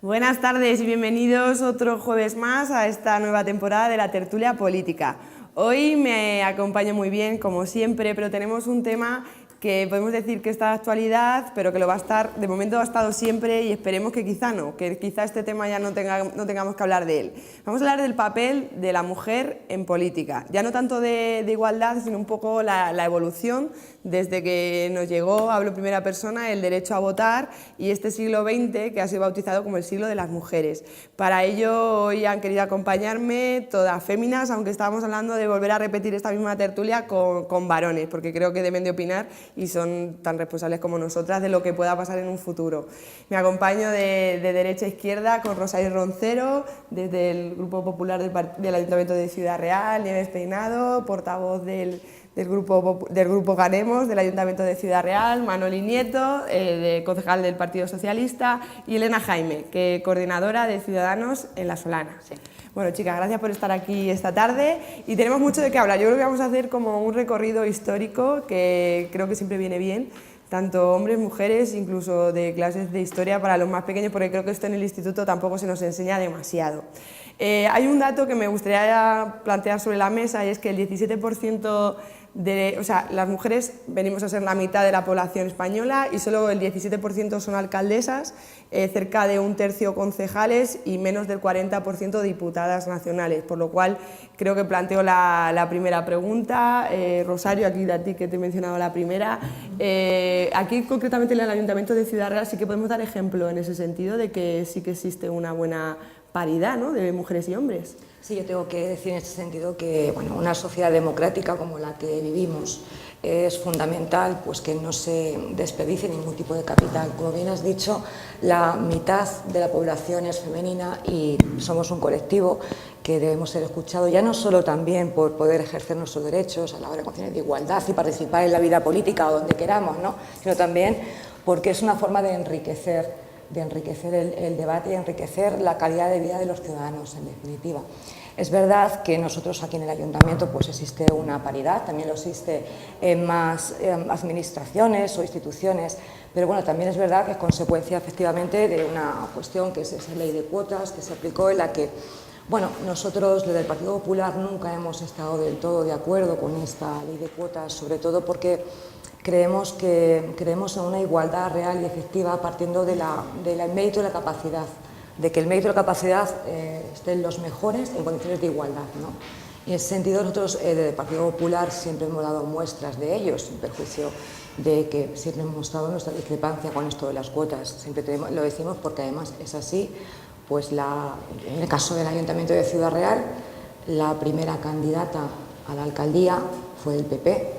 Buenas tardes y bienvenidos otro jueves más a esta nueva temporada de la Tertulia Política. Hoy me acompaña muy bien, como siempre, pero tenemos un tema que podemos decir que está de actualidad, pero que lo va a estar, de momento ha estado siempre y esperemos que quizá no, que quizá este tema ya no tengamos que hablar de él. Vamos a hablar del papel de la mujer en política, ya no tanto de igualdad, sino un poco la evolución desde que nos llegó, hablo en primera persona, el derecho a votar y este siglo XX que ha sido bautizado como el siglo de las mujeres. Para ello hoy han querido acompañarme todas féminas, aunque estábamos hablando de volver a repetir esta misma tertulia con varones, porque creo que deben de opinar y son tan responsables como nosotras de lo que pueda pasar en un futuro. Me acompaño de derecha a izquierda con Rosario Roncero, desde el Grupo Popular del Ayuntamiento de Ciudad Real, Nieves Peinado, portavoz del grupo Ganemos del Ayuntamiento de Ciudad Real, Manoli Nieto, concejal del Partido Socialista, y Elena Jaime, que coordinadora de Ciudadanos en La Solana. Sí. Bueno, chicas, gracias por estar aquí esta tarde y tenemos mucho de qué hablar. Yo creo que vamos a hacer como un recorrido histórico que creo que siempre viene bien, tanto hombres, mujeres, incluso de clases de historia para los más pequeños, porque creo que esto en el instituto tampoco se nos enseña demasiado. Hay un dato que me gustaría plantear sobre la mesa y es que el 17% las mujeres venimos a ser la mitad de la población española y solo el 17% son alcaldesas, cerca de un tercio concejales y menos del 40% diputadas nacionales, por lo cual creo que planteo la primera pregunta. Rosario, aquí a ti que te he mencionado la primera, aquí concretamente en el Ayuntamiento de Ciudad Real sí que podemos dar ejemplo en ese sentido de que sí que existe una buena paridad, ¿no?, de mujeres y hombres. Sí, yo tengo que decir en este sentido que una sociedad democrática como la que vivimos es fundamental pues, que no se desperdicie ningún tipo de capital. Como bien has dicho, la mitad de la población es femenina y somos un colectivo que debemos ser escuchados, ya no solo también por poder ejercer nuestros derechos a la hora de condiciones de igualdad y participar en la vida política o donde queramos, ¿no?, sino también porque es una forma de enriquecer el debate y enriquecer la calidad de vida de los ciudadanos, en definitiva. Es verdad que nosotros aquí en el Ayuntamiento pues existe una paridad, también lo existe en más administraciones o instituciones, pero bueno, también es verdad que es consecuencia efectivamente de una cuestión que es esa ley de cuotas que se aplicó en la que, bueno, nosotros desde el Partido Popular nunca hemos estado del todo de acuerdo con esta ley de cuotas, sobre todo porque creemos en una igualdad real y efectiva partiendo del mérito y la capacidad, de que el mérito y la capacidad estén los mejores en condiciones de igualdad, ¿no? Y en ese sentido nosotros desde el Partido Popular siempre hemos dado muestras de ello, sin perjuicio de que siempre hemos mostrado nuestra discrepancia con esto de las cuotas. Siempre lo decimos porque además es así, pues en el caso del Ayuntamiento de Ciudad Real, la primera candidata a la alcaldía fue del PP.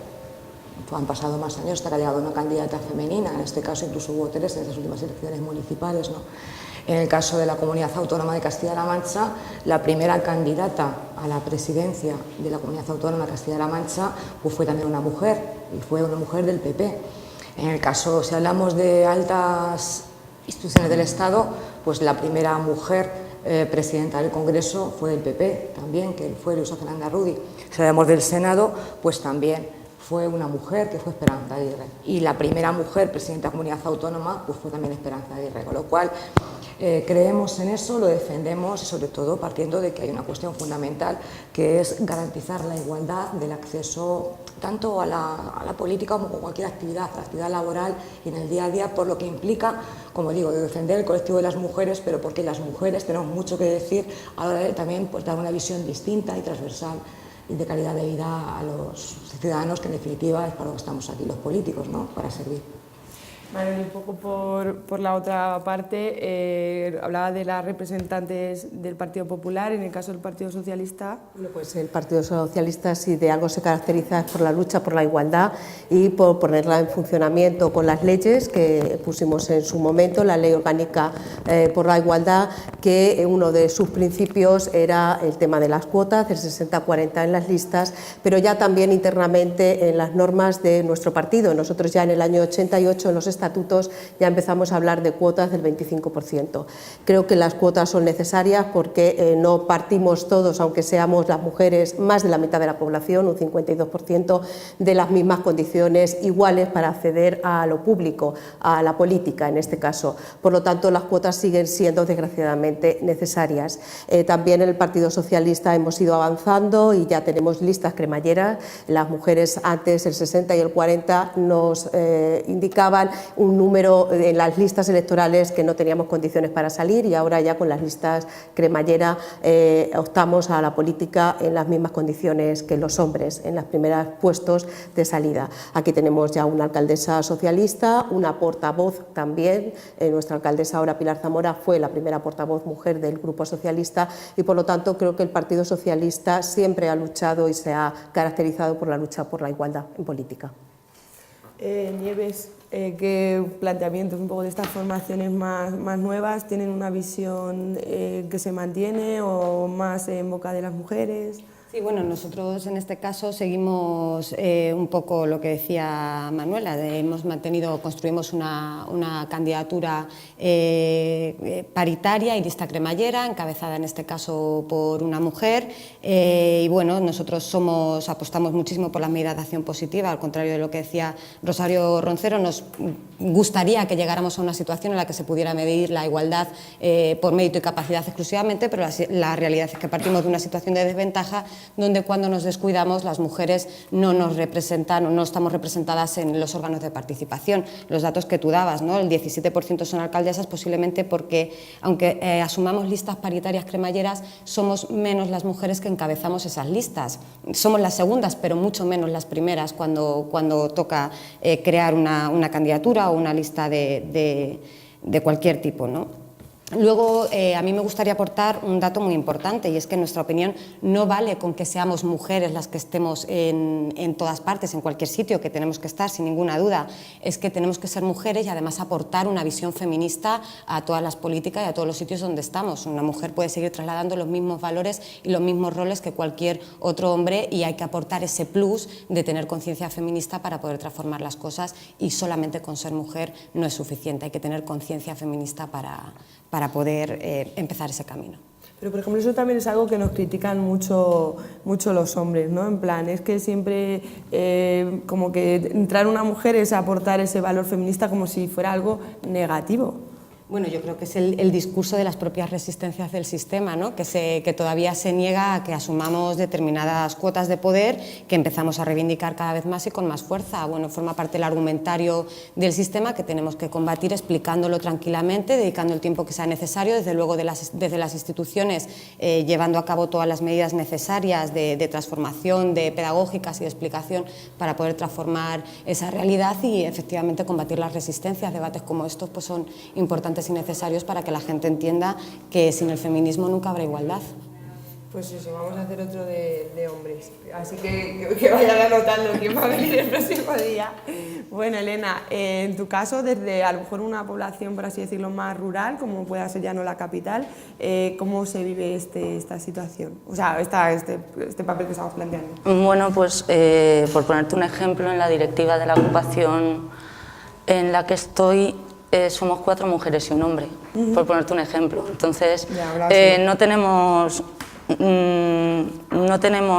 Han pasado más años hasta que ha llegado una candidata femenina, en este caso incluso hubo 3 en estas últimas elecciones municipales, ¿no? En el caso de la Comunidad Autónoma de Castilla-La Mancha, la primera candidata a la presidencia de la Comunidad Autónoma de Castilla-La Mancha pues fue también una mujer, y fue una mujer del PP. En el caso, si hablamos de altas instituciones del Estado, pues la primera mujer presidenta del Congreso fue del PP también, que fue Luisa Fernanda Rudi. Si hablamos del Senado, pues también fue una mujer, que fue Esperanza Aguirre, y la primera mujer presidenta de la Comunidad Autónoma pues fue también Esperanza Aguirre, con lo cual creemos en eso, lo defendemos y sobre todo partiendo de que hay una cuestión fundamental que es garantizar la igualdad del acceso tanto a la política como a cualquier actividad, a la actividad laboral y en el día a día, por lo que implica, como digo, de defender el colectivo de las mujeres, pero porque las mujeres tenemos mucho que decir a la hora de también pues, dar una visión distinta y transversal y de calidad de vida a los ciudadanos, que en definitiva es para lo que estamos aquí los políticos, ¿no?, para servir. Manuel, un poco por la otra parte, hablaba de las representantes del Partido Popular, en el caso del Partido Socialista. Bueno, pues el Partido Socialista, si de algo se caracteriza, es por la lucha por la igualdad y por ponerla en funcionamiento con las leyes que pusimos en su momento, la Ley Orgánica por la Igualdad, que uno de sus principios era el tema de las cuotas, del 60-40 en las listas, pero ya también internamente en las normas de nuestro partido. Nosotros ya en el año 88 en los estatutos ya empezamos a hablar de cuotas del 25%. Creo que las cuotas son necesarias porque no partimos todos, aunque seamos las mujeres más de la mitad de la población, un 52%, de las mismas condiciones iguales para acceder a lo público, a la política en este caso. Por lo tanto, las cuotas siguen siendo desgraciadamente necesarias. También en el Partido Socialista hemos ido avanzando y ya tenemos listas cremalleras. Las mujeres antes, el 60 y el 40, nos indicaban un número en las listas electorales que no teníamos condiciones para salir, y ahora ya con las listas cremallera optamos a la política en las mismas condiciones que los hombres, en los primeros puestos de salida. Aquí tenemos ya una alcaldesa socialista, una portavoz también, nuestra alcaldesa ahora Pilar Zamora fue la primera portavoz mujer del Grupo Socialista, y por lo tanto creo que el Partido Socialista siempre ha luchado y se ha caracterizado por la lucha por la igualdad en política. Nieves, ¿qué planteamientos un poco de estas formaciones más nuevas tienen una visión que se mantiene o más en boca de las mujeres? Sí, bueno, nosotros en este caso seguimos un poco lo que decía Manuela, hemos mantenido, construimos una candidatura paritaria y lista cremallera, encabezada en este caso por una mujer, y bueno, nosotros apostamos muchísimo por las medidas de acción positiva, al contrario de lo que decía Rosario Roncero. Nos gustaría que llegáramos a una situación en la que se pudiera medir la igualdad por mérito y capacidad exclusivamente, pero la realidad es que partimos de una situación de desventaja donde cuando nos descuidamos las mujeres no nos representan o no estamos representadas en los órganos de participación. Los datos que tú dabas, ¿no? El 17% son alcaldesas, posiblemente porque, aunque asumamos listas paritarias cremalleras, somos menos las mujeres que encabezamos esas listas. Somos las segundas, pero mucho menos las primeras cuando toca crear una candidatura o una lista de cualquier tipo, ¿no? Luego, a mí me gustaría aportar un dato muy importante, y es que en nuestra opinión no vale con que seamos mujeres las que estemos en todas partes, en cualquier sitio, que tenemos que estar sin ninguna duda. Es que tenemos que ser mujeres y además aportar una visión feminista a todas las políticas y a todos los sitios donde estamos. Una mujer puede seguir trasladando los mismos valores y los mismos roles que cualquier otro hombre, y hay que aportar ese plus de tener conciencia feminista para poder transformar las cosas, y solamente con ser mujer no es suficiente, hay que tener conciencia feminista para poder empezar ese camino. Pero, por ejemplo, eso también es algo que nos critican mucho los hombres, ¿no? En plan, es que siempre como que entrar una mujer es aportar ese valor feminista como si fuera algo negativo. Bueno, yo creo que es el discurso de las propias resistencias del sistema, ¿no? que todavía se niega a que asumamos determinadas cuotas de poder que empezamos a reivindicar cada vez más y con más fuerza. Bueno, forma parte del argumentario del sistema que tenemos que combatir explicándolo tranquilamente, dedicando el tiempo que sea necesario, desde luego desde las instituciones, llevando a cabo todas las medidas necesarias de transformación, de pedagógicas y de explicación para poder transformar esa realidad y efectivamente combatir las resistencias. Debates como estos pues son importantes y necesarios para que la gente entienda que sin el feminismo nunca habrá igualdad. Pues eso, vamos a hacer otro de hombres, así que vayan anotando quién va a venir el próximo día. Bueno, Elena, en tu caso, desde a lo mejor una población, por así decirlo, más rural, como pueda ser ya no la capital, ¿cómo se vive esta situación? O sea, este papel que estamos planteando. Bueno, pues por ponerte un ejemplo, en la directiva de la ocupación en la que estoy, somos 4 mujeres y un hombre, por ponerte un ejemplo. Entonces, no tenemos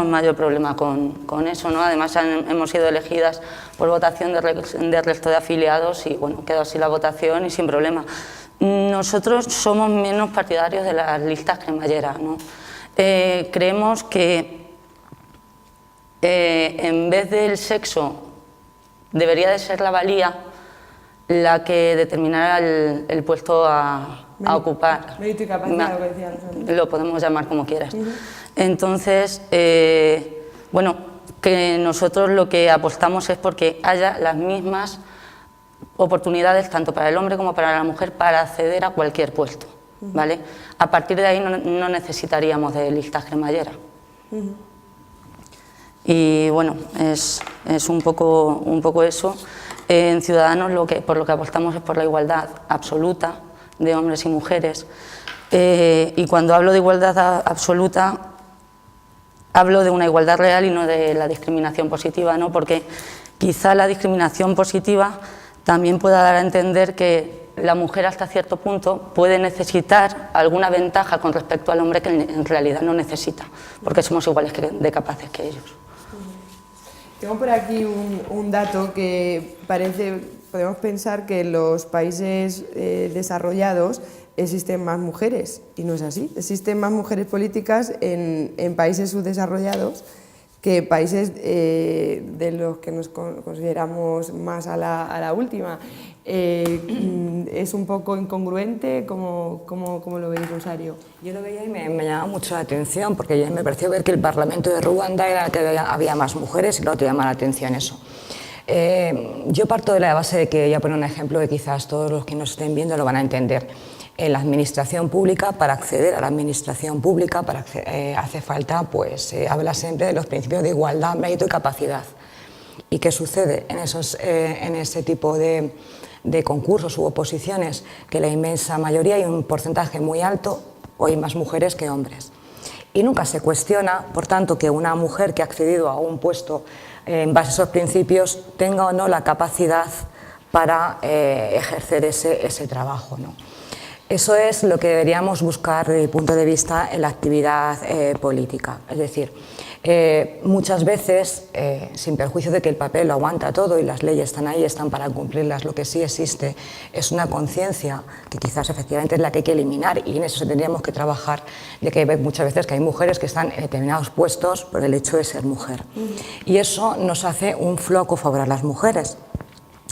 mayor problema con eso, ¿no? Además, hemos sido elegidas por votación del resto de afiliados y, bueno, quedó así la votación y sin problema. Nosotros somos menos partidarios de las listas cremalleras, ¿no? Creemos que en vez del sexo debería de ser la valía la que determinara el puesto a ocupar. Mérito y capacidad, lo que decían. Lo podemos llamar como quieras. Entonces, bueno, que nosotros lo que apostamos es porque haya las mismas oportunidades tanto para el hombre como para la mujer para acceder a cualquier puesto, ¿vale? A partir de ahí no necesitaríamos de listas cremalleras. Y bueno, es un poco eso. En Ciudadanos por lo que apostamos es por la igualdad absoluta de hombres y mujeres. Y cuando hablo de igualdad absoluta, hablo de una igualdad real y no de la discriminación positiva, ¿no? Porque quizá la discriminación positiva también pueda dar a entender que la mujer hasta cierto punto puede necesitar alguna ventaja con respecto al hombre que en realidad no necesita, porque somos iguales de capaces que ellos. Tengo por aquí un dato que podemos pensar que en los países desarrollados existen más mujeres, y no es así. Existen más mujeres políticas en países subdesarrollados que países de los que nos consideramos más a la última. ¿Es un poco incongruente? ¿Cómo lo veis, Rosario? Yo lo veía y me llamaba mucho la atención, porque me pareció ver que el Parlamento de Ruanda era el que había más mujeres, y claro, te llama la atención eso. Yo parto de la base de que, voy a poner un ejemplo que quizás todos los que nos estén viendo lo van a entender. En la administración pública, para acceder a la administración pública, hace falta, pues, habla siempre de los principios de igualdad, mérito y capacidad. ¿Y qué sucede en ese tipo de concursos u oposiciones? Que la inmensa mayoría, hay un porcentaje muy alto, o hay más mujeres que hombres. Y nunca se cuestiona, por tanto, que una mujer que ha accedido a un puesto en base a esos principios tenga o no la capacidad para ejercer ese trabajo, ¿no? Eso es lo que deberíamos buscar desde el punto de vista en la actividad política. Es decir, muchas veces, sin perjuicio de que el papel lo aguanta todo y las leyes están ahí, están para cumplirlas, lo que sí existe es una conciencia que quizás efectivamente es la que hay que eliminar, y en eso tendríamos que trabajar, de que muchas veces que hay mujeres que están en determinados puestos por el hecho de ser mujer. Y eso nos hace un flaco favor a las mujeres.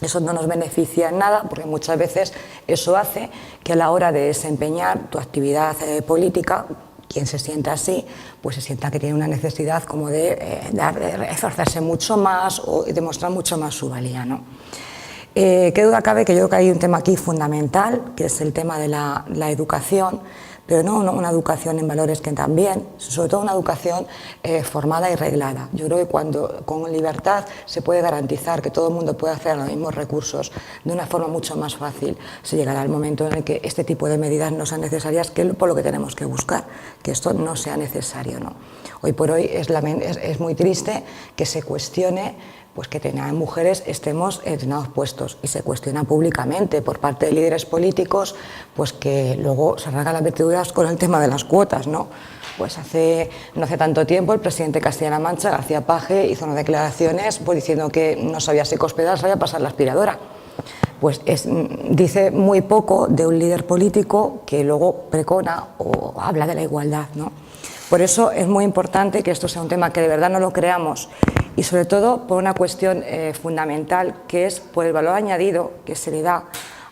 Eso no nos beneficia en nada, porque muchas veces eso hace que a la hora de desempeñar tu actividad política, quien se sienta así, pues se sienta que tiene una necesidad como de esforzarse mucho más o demostrar mucho más su valía, ¿no? Qué duda cabe que yo creo que hay un tema aquí fundamental, que es el tema de la educación, pero no una educación en valores, que también, sobre todo una educación formada y reglada. Yo creo que cuando con libertad se puede garantizar que todo el mundo puede acceder a los mismos recursos de una forma mucho más fácil, se llegará el momento en el que este tipo de medidas no sean necesarias, que es por lo que tenemos que buscar, que esto no sea necesario, ¿no? Hoy por hoy es muy triste que se cuestione, pues, que mujeres estemos en determinados puestos, y se cuestiona públicamente por parte de líderes políticos, pues que luego se rasgan las vestiduras con el tema de las cuotas, ¿no? Pues no hace tanto tiempo el presidente de Castilla-La Mancha, García Paje, hizo unas declaraciones pues diciendo que no sabía si hospedar, sabía pasar la aspiradora. Pues dice muy poco de un líder político que luego precona o habla de la igualdad, ¿no? Por eso es muy importante que esto sea un tema que de verdad no lo creamos, y sobre todo por una cuestión fundamental, que es por el valor añadido que se le da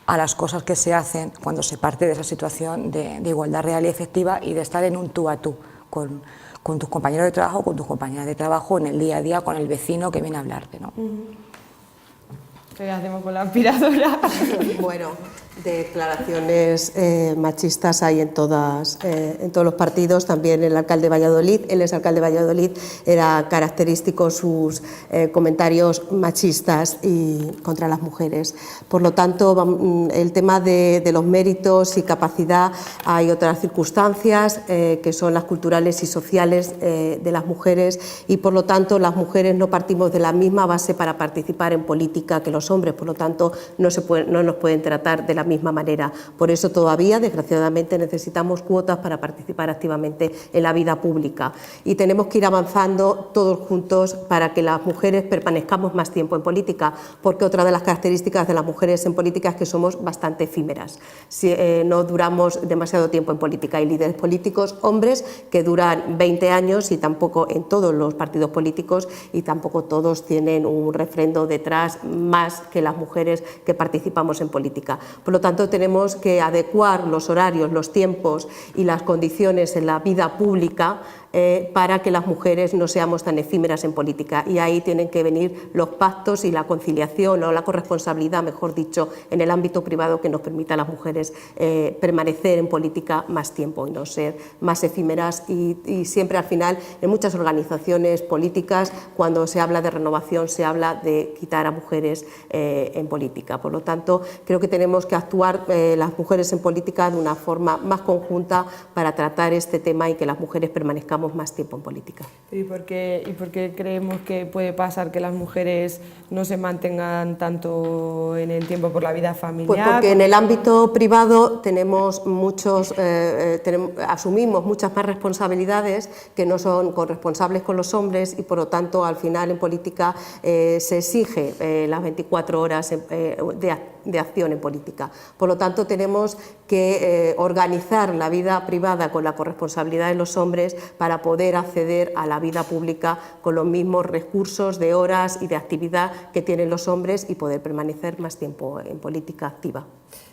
a las cosas que se hacen cuando se parte de esa situación de igualdad real y efectiva, y de estar en un tú a tú con tus compañeros de trabajo, con tus compañeras de trabajo, en el día a día, con el vecino que viene a hablarte, ¿no? ¿Qué hacemos con la aspiradora? Bueno, declaraciones machistas hay en todos los partidos, también el alcalde de Valladolid, él es alcalde de Valladolid, era característico sus comentarios machistas y contra las mujeres. Por lo tanto, el tema de los méritos y capacidad, hay otras circunstancias que son las culturales y sociales de las mujeres, y por lo tanto las mujeres no partimos de la misma base para participar en política que los hombres, por lo tanto no nos pueden tratar de la misma manera. Por eso todavía, desgraciadamente, necesitamos cuotas para participar activamente en la vida pública, y tenemos que ir avanzando todos juntos para que las mujeres permanezcamos más tiempo en política, porque otra de las características de las mujeres en política es que somos bastante efímeras. No duramos demasiado tiempo en política. Hay líderes políticos, hombres, que duran 20 años, y tampoco en todos los partidos políticos, y tampoco todos tienen un refrendo detrás más que las mujeres que participamos en política. Por lo tanto, tenemos que adecuar los horarios, los tiempos y las condiciones en la vida pública para que las mujeres no seamos tan efímeras en política, y ahí tienen que venir los pactos y la conciliación, o la corresponsabilidad, mejor dicho, en el ámbito privado, que nos permita a las mujeres permanecer en política más tiempo y no ser más efímeras. Y siempre, al final, en muchas organizaciones políticas, cuando se habla de renovación, se habla de quitar a mujeres en política. Por lo tanto, creo que tenemos que actuar las mujeres en política de una forma más conjunta para tratar este tema y que las mujeres permanezcamos llevamos más tiempo en política. ¿Y por qué creemos que puede pasar que las mujeres no se mantengan tanto en el tiempo por la vida familiar? Pues porque en el ámbito privado tenemos asumimos muchas más responsabilidades que no son corresponsables con los hombres, y por lo tanto al final en política se exige las 24 horas de acción en política. Por lo tanto tenemos que organizar la vida privada con la corresponsabilidad de los hombres para poder acceder a la vida pública con los mismos recursos de horas y de actividad que tienen los hombres y poder permanecer más tiempo en política activa.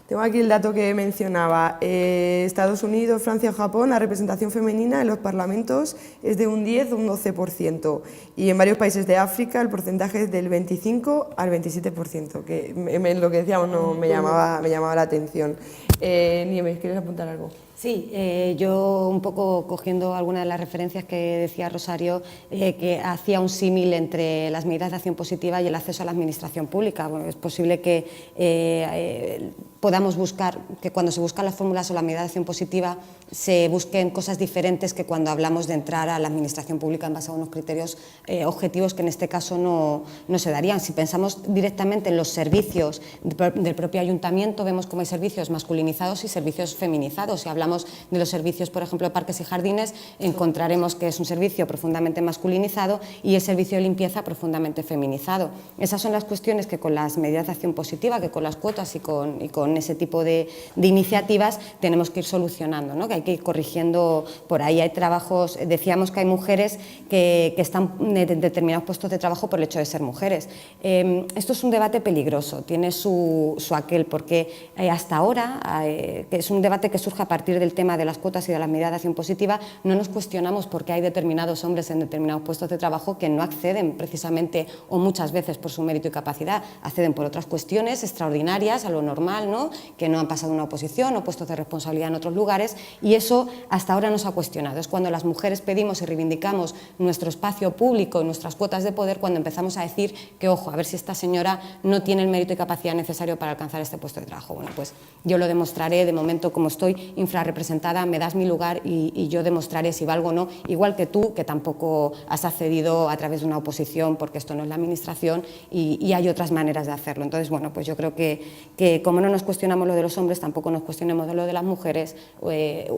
Tengo aquí el dato que mencionaba. Estados Unidos, Francia o Japón, la representación femenina en los parlamentos es de un 10 o un 12%, y en varios países de África el porcentaje es del 25 al 27%, que lo que decíamos no me llamaba la atención. Nieves, ¿quieres apuntar algo? Sí, yo un poco cogiendo algunas de las referencias que decía Rosario, que hacía un símil entre las medidas de acción positiva y el acceso a la administración pública. Bueno, es posible que podamos buscar, que cuando se buscan las fórmulas o la medida de acción positiva se busquen cosas diferentes que cuando hablamos de entrar a la administración pública en base a unos criterios objetivos que en este caso no se darían. Si pensamos directamente en los servicios del propio ayuntamiento, vemos cómo hay servicios masculinizados y servicios feminizados. Si hablamos de los servicios, por ejemplo, de parques y jardines, encontraremos que es un servicio profundamente masculinizado y el servicio de limpieza profundamente feminizado. Esas son las cuestiones que con las medidas de acción positiva, que con las cuotas y con ese tipo de iniciativas tenemos que ir solucionando, ¿no? Que hay que ir corrigiendo por ahí. Hay trabajos, decíamos que hay mujeres que están en determinados puestos de trabajo por el hecho de ser mujeres. Esto es un debate peligroso, tiene su aquel, porque hasta ahora, que es un debate que surge a partir del tema de las cuotas y de las medidas de acción positiva, no nos cuestionamos por qué hay determinados hombres en determinados puestos de trabajo que no acceden precisamente o muchas veces por su mérito y capacidad, acceden por otras cuestiones extraordinarias a lo normal, ¿no? Que no han pasado una oposición o puestos de responsabilidad en otros lugares, y eso hasta ahora no se ha cuestionado. Es cuando las mujeres pedimos y reivindicamos nuestro espacio público y nuestras cuotas de poder cuando empezamos a decir que, ojo, a ver si esta señora no tiene el mérito y capacidad necesario para alcanzar este puesto de trabajo. Bueno, pues yo lo demostraré, de momento como estoy infrarrepresentada, me das mi lugar y yo demostraré si valgo o no, igual que tú, que tampoco has accedido a través de una oposición, porque esto no es la administración y hay otras maneras de hacerlo. Entonces, bueno, pues yo creo que como no nos cuestionamos lo de los hombres, tampoco nos cuestionemos de lo de las mujeres,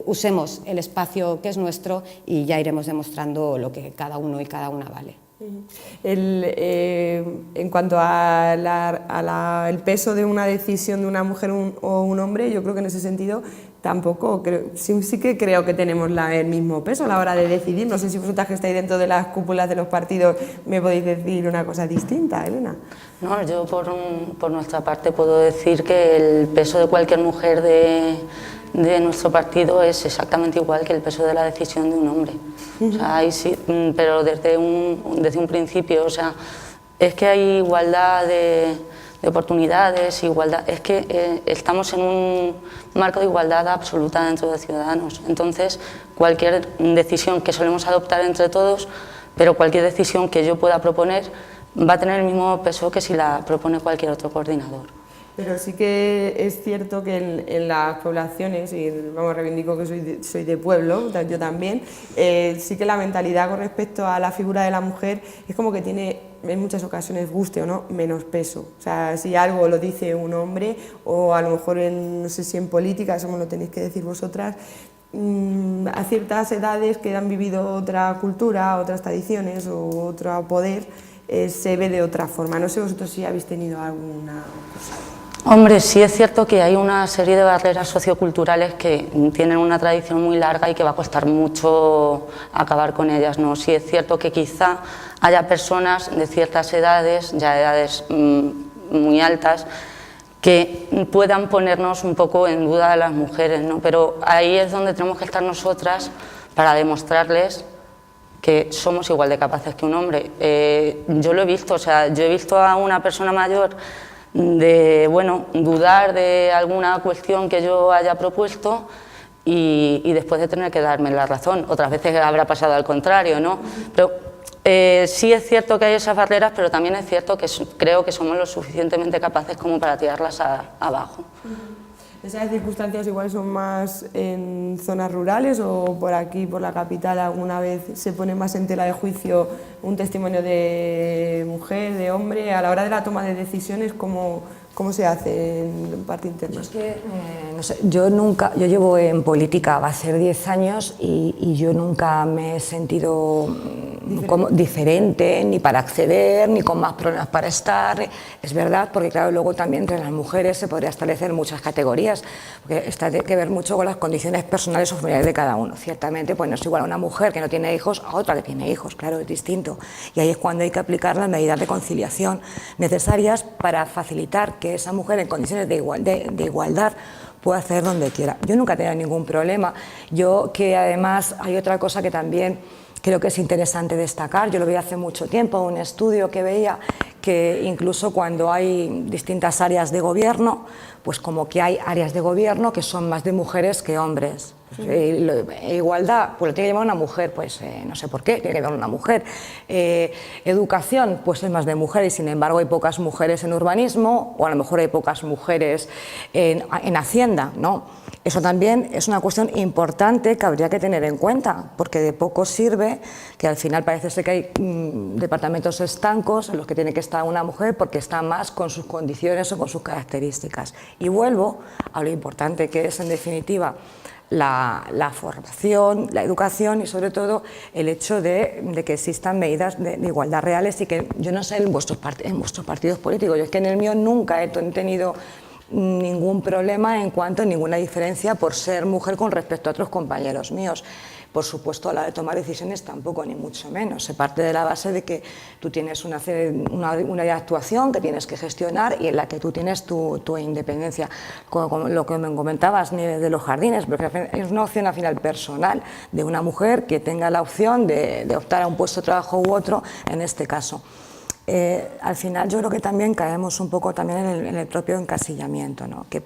usemos el espacio que es nuestro y ya iremos demostrando lo que cada uno y cada una vale. En cuanto al peso de una decisión de una mujer o un hombre, yo creo que en ese sentido tampoco sí que creo que tenemos el mismo peso a la hora de decidir. No sé si vosotras que estáis dentro de las cúpulas de los partidos me podéis decir una cosa distinta, Elena. No, yo por nuestra parte puedo decir que el peso de cualquier mujer de nuestro partido es exactamente igual que el peso de la decisión de un hombre. O sea, sí, pero desde un principio, o sea, es que hay igualdad de oportunidades, igualdad, es que estamos en un marco de igualdad absoluta dentro de Ciudadanos. Entonces, cualquier decisión que solemos adoptar entre todos, pero cualquier decisión que yo pueda proponer va a tener el mismo peso que si la propone cualquier otro coordinador. Pero sí que es cierto que en las poblaciones, y vamos, reivindico que soy de pueblo, yo también, sí que la mentalidad con respecto a la figura de la mujer es como que tiene, en muchas ocasiones, guste o no, menos peso. O sea, si algo lo dice un hombre, o a lo mejor no sé si en política, eso me lo tenéis que decir vosotras, a ciertas edades que han vivido otra cultura, otras tradiciones o otro poder, se ve de otra forma. No sé vosotros si habéis tenido alguna cosa. Hombre, sí es cierto que hay una serie de barreras socioculturales que tienen una tradición muy larga y que va a costar mucho acabar con ellas, ¿no? Sí es cierto que quizá haya personas de ciertas edades, ya edades muy altas, que puedan ponernos un poco en duda a las mujeres, ¿no? Pero ahí es donde tenemos que estar nosotras para demostrarles que somos igual de capaces que un hombre. Yo lo he visto, o sea, yo he visto a una persona mayor dudar de alguna cuestión que yo haya propuesto y después de tener que darme la razón. Otras veces habrá pasado al contrario, ¿no? Pero sí es cierto que hay esas barreras, pero también es cierto que creo que somos lo suficientemente capaces como para tirarlas abajo. ¿Esas circunstancias igual son más en zonas rurales o por aquí, por la capital, alguna vez se pone más en tela de juicio un testimonio de mujer, de hombre? A la hora de la toma de decisiones, ¿cómo se hace en parte interna? Es que, no sé, yo llevo en política, va a ser 10 años y yo nunca me he sentido como diferente, ni para acceder, ni con más problemas para estar. Es verdad, porque claro, luego también entre las mujeres se podría establecer muchas categorías, porque esto tiene que ver mucho con las condiciones personales o familiares de cada uno. Ciertamente, pues no es igual a una mujer que no tiene hijos a otra que tiene hijos, claro, es distinto. Y ahí es cuando hay que aplicar las medidas de conciliación necesarias para facilitar que esa mujer en condiciones de igualdad pueda hacer donde quiera. Yo nunca he tenido ningún problema. Yo, que además hay otra cosa que también creo que es interesante destacar, yo lo vi hace mucho tiempo, un estudio que veía que incluso cuando hay distintas áreas de gobierno, pues como que hay áreas de gobierno que son más de mujeres que hombres. Igualdad, pues lo tiene que llevar una mujer, pues no sé por qué, tiene que llevar una mujer. Educación, pues es más de mujeres, sin embargo hay pocas mujeres en urbanismo, o a lo mejor hay pocas mujeres en Hacienda, ¿no? Eso también es una cuestión importante que habría que tener en cuenta, porque de poco sirve que al final parece ser que hay departamentos estancos en los que tiene que estar una mujer porque está más con sus condiciones o con sus características. Y vuelvo a lo importante que es, en definitiva, la formación, la educación y sobre todo el hecho de que existan medidas de igualdad reales y que yo no sé en vuestros partidos políticos, yo es que en el mío nunca he tenido ningún problema en cuanto a ninguna diferencia por ser mujer con respecto a otros compañeros míos. Por supuesto, a la hora de tomar decisiones tampoco, ni mucho menos. Se parte de la base de que tú tienes una de actuación que tienes que gestionar y en la que tú tienes tu independencia. Como lo que me comentabas de los jardines, porque es una opción al final personal de una mujer que tenga la opción de optar a un puesto de trabajo u otro, en este caso. Al final yo creo que también caemos un poco también en el propio encasillamiento, ¿no? Que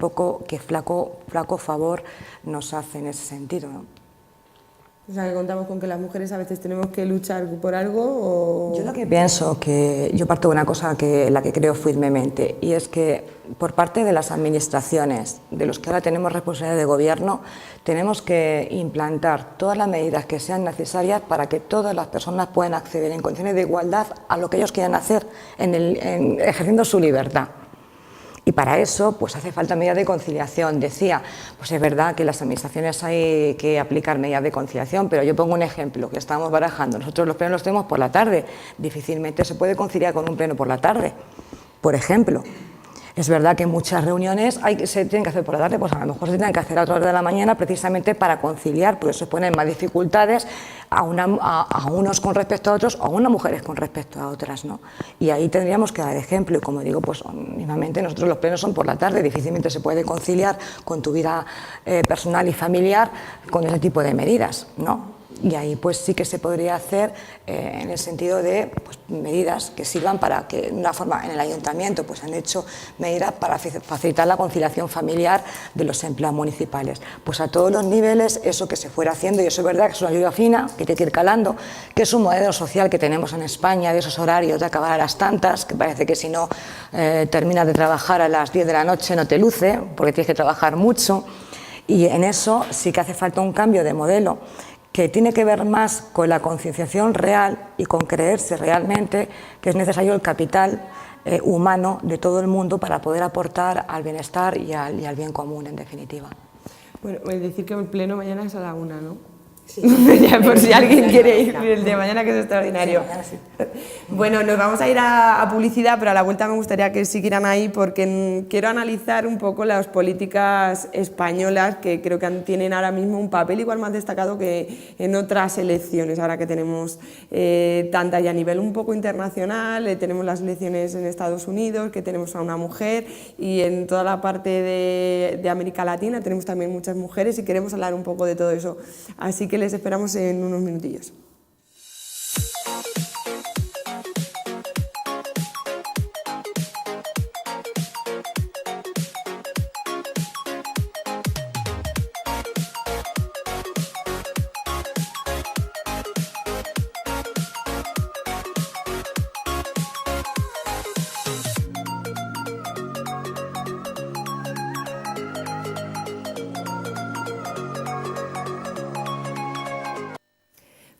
flaco favor nos hace en ese sentido, ¿no? O sea, que contamos con que las mujeres a veces tenemos que luchar por algo o... Yo lo que pienso, que yo parto de una cosa en la que creo firmemente, y es que por parte de las administraciones, de los que ahora tenemos responsabilidad de gobierno, tenemos que implantar todas las medidas que sean necesarias para que todas las personas puedan acceder en condiciones de igualdad a lo que ellos quieran hacer, ejerciendo su libertad. Y para eso pues hace falta medidas de conciliación. Decía, pues es verdad que las administraciones hay que aplicar medidas de conciliación, pero yo pongo un ejemplo que estamos barajando. Nosotros los plenos los tenemos por la tarde. Difícilmente se puede conciliar con un pleno por la tarde, por ejemplo. Es verdad que muchas reuniones se tienen que hacer por la tarde, pues a lo mejor se tienen que hacer a otras horas de la mañana precisamente para conciliar, porque eso pone más dificultades a unos con respecto a otros o a unas mujeres con respecto a otras, ¿no? Y ahí tendríamos que dar ejemplo, y como digo, pues mismamente nosotros los plenos son por la tarde, difícilmente se puede conciliar con tu vida personal y familiar con ese tipo de medidas, ¿no? Y ahí pues sí que se podría hacer en el sentido de pues, medidas que sirvan para que, de una forma, en el ayuntamiento pues han hecho medidas para facilitar la conciliación familiar de los empleados municipales. Pues a todos los niveles eso que se fuera haciendo, y eso es verdad que es una ayuda fina, que tiene que ir calando, que es un modelo social que tenemos en España de esos horarios de acabar a las tantas, que parece que si no terminas de trabajar a las 10 de la noche no te luce, porque tienes que trabajar mucho, y en eso sí que hace falta un cambio de modelo, que tiene que ver más con la concienciación real y con creerse realmente que es necesario el capital humano de todo el mundo para poder aportar al bienestar y al bien común, en definitiva. Bueno, es decir que el pleno mañana es a la 1, ¿no? Sí. Ya, por si alguien quiere ir, el de mañana, que es extraordinario. Sí. Bueno, nos vamos a ir a publicidad, pero a la vuelta me gustaría que siguieran ahí porque quiero analizar un poco las políticas españolas que creo que tienen ahora mismo un papel igual más destacado que en otras elecciones, ahora que tenemos tantas, y a nivel un poco internacional, tenemos las elecciones en Estados Unidos, que tenemos a una mujer, y en toda la parte de América Latina tenemos también muchas mujeres, y queremos hablar un poco de todo eso. Así que les esperamos en unos minutillos.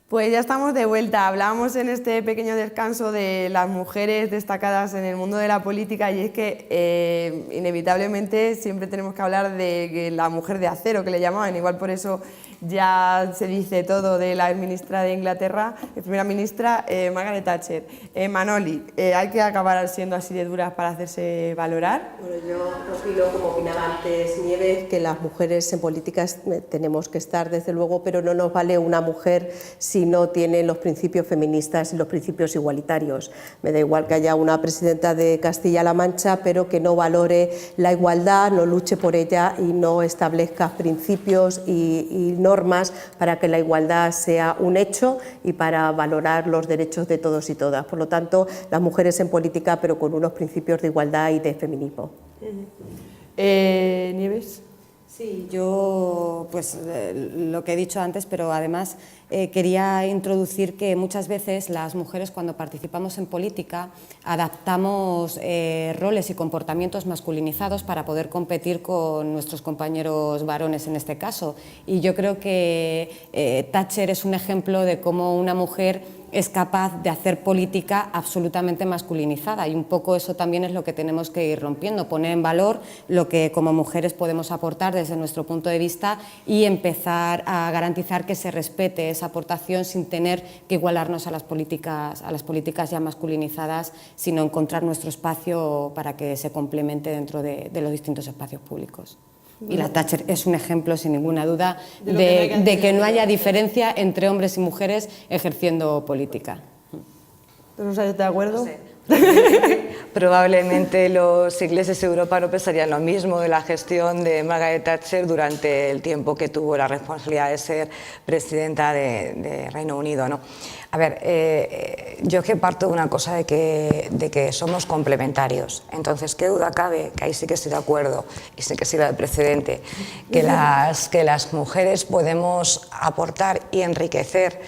Pues ya estamos de vuelta. Hablábamos en este pequeño descanso de las mujeres destacadas en el mundo de la política y es que inevitablemente siempre tenemos que hablar de que la mujer de acero, que le llamaban, igual por eso ya se dice todo de la ministra de Inglaterra, la primera ministra Margaret Thatcher. Manoli, ¿hay que acabar siendo así de duras para hacerse valorar? Bueno, yo opino, como opinaba antes Nieves, que las mujeres en políticas tenemos que estar, desde luego, pero no nos vale una mujer si no tiene los principios feministas y los principios igualitarios. Me da igual que haya una presidenta de Castilla-La Mancha, pero que no valore la igualdad, no luche por ella y no establezca principios y normas para que la igualdad sea un hecho y para valorar los derechos de todos y todas. Por lo tanto, las mujeres en política, pero con unos principios de igualdad y de feminismo. Nieves. Sí, yo pues lo que he dicho antes, pero además quería introducir que muchas veces las mujeres cuando participamos en política adaptamos roles y comportamientos masculinizados para poder competir con nuestros compañeros varones en este caso. Y yo creo que Thatcher es un ejemplo de cómo una mujer es capaz de hacer política absolutamente masculinizada y un poco eso también es lo que tenemos que ir rompiendo, poner en valor lo que como mujeres podemos aportar desde nuestro punto de vista y empezar a garantizar que se respete esa aportación sin tener que igualarnos a las políticas ya masculinizadas, sino encontrar nuestro espacio para que se complemente dentro de los distintos espacios públicos. Y la Thatcher es un ejemplo, sin ninguna duda, de que no haya diferencia entre hombres y mujeres ejerciendo política. ¿Estás de acuerdo? Sí. Probablemente los ingleses y Europa no pensarían lo mismo de la gestión de Margaret Thatcher durante el tiempo que tuvo la responsabilidad de ser presidenta de Reino Unido, ¿no? A ver, yo que parto de una cosa de que somos complementarios. Entonces, ¿qué duda cabe? Que ahí sí que estoy de acuerdo y sí que sirve de precedente, que las mujeres podemos aportar y enriquecer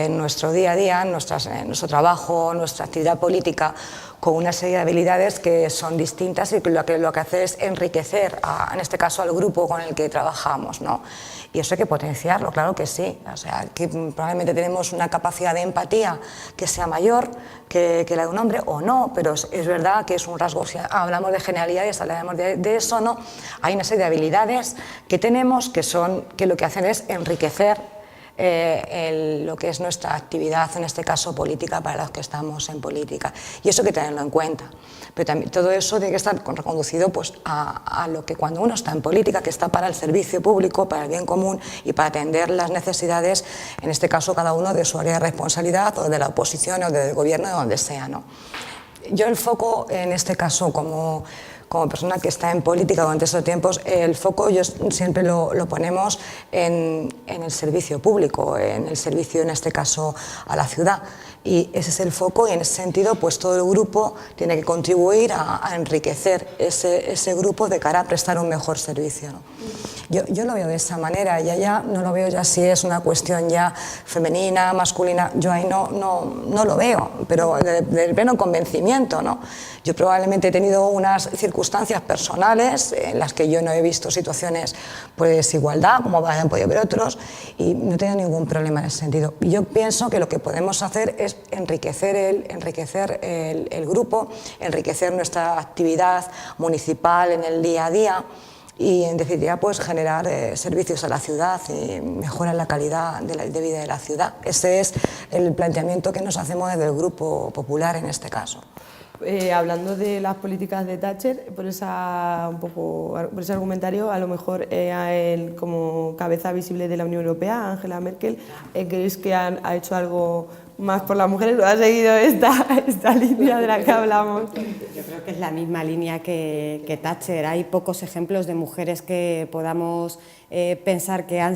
nuestro día a día, nuestro trabajo, nuestra actividad política con una serie de habilidades que son distintas y que lo que hace es enriquecer, en este caso, al grupo con el que trabajamos, ¿no? Y eso hay que potenciarlo, claro que sí. O sea, que probablemente tenemos una capacidad de empatía que sea mayor que la de un hombre o no, pero es verdad que es un rasgo. Si hablamos de genialidades, hablamos de eso, ¿no? Hay una serie de habilidades que tenemos que lo que hacen es enriquecer lo que es nuestra actividad, en este caso política, para los que estamos en política. Y eso hay que tenerlo en cuenta. Pero también todo eso tiene que estar reconducido pues, a lo que cuando uno está en política, que está para el servicio público, para el bien común y para atender las necesidades, en este caso cada uno de su área de responsabilidad o de la oposición o del gobierno, de donde sea, ¿no? Yo el foco, en este caso, como persona que está en política durante estos tiempos, el foco yo siempre lo ponemos en el servicio público, en el servicio, en este caso, a la ciudad. Y ese es el foco y en ese sentido pues todo el grupo tiene que contribuir a enriquecer ese grupo de cara a prestar un mejor servicio, ¿no? Yo lo veo de esa manera, ya no lo veo ya si es una cuestión ya femenina, masculina, yo ahí no lo veo, pero del pleno convencimiento, ¿no? Yo probablemente he tenido unas circunstancias personales en las que yo no he visto situaciones pues, de desigualdad, como hayan podido ver otros, y no he tenido ningún problema en ese sentido. Y yo pienso que lo que podemos hacer es enriquecer el grupo, enriquecer nuestra actividad municipal en el día a día, y en definitiva pues generar servicios a la ciudad y mejorar la calidad de vida de la ciudad. Ese es el planteamiento que nos hacemos desde el Grupo Popular en este caso. Hablando de las políticas de Thatcher, por ese argumentario, a lo mejor a él como cabeza visible de la Unión Europea, Angela Merkel, ¿creéis que ha hecho algo más por las mujeres o ha seguido esta línea de la que hablamos? Yo creo que es la misma línea que Thatcher. Hay pocos ejemplos de mujeres que podamos pensar que han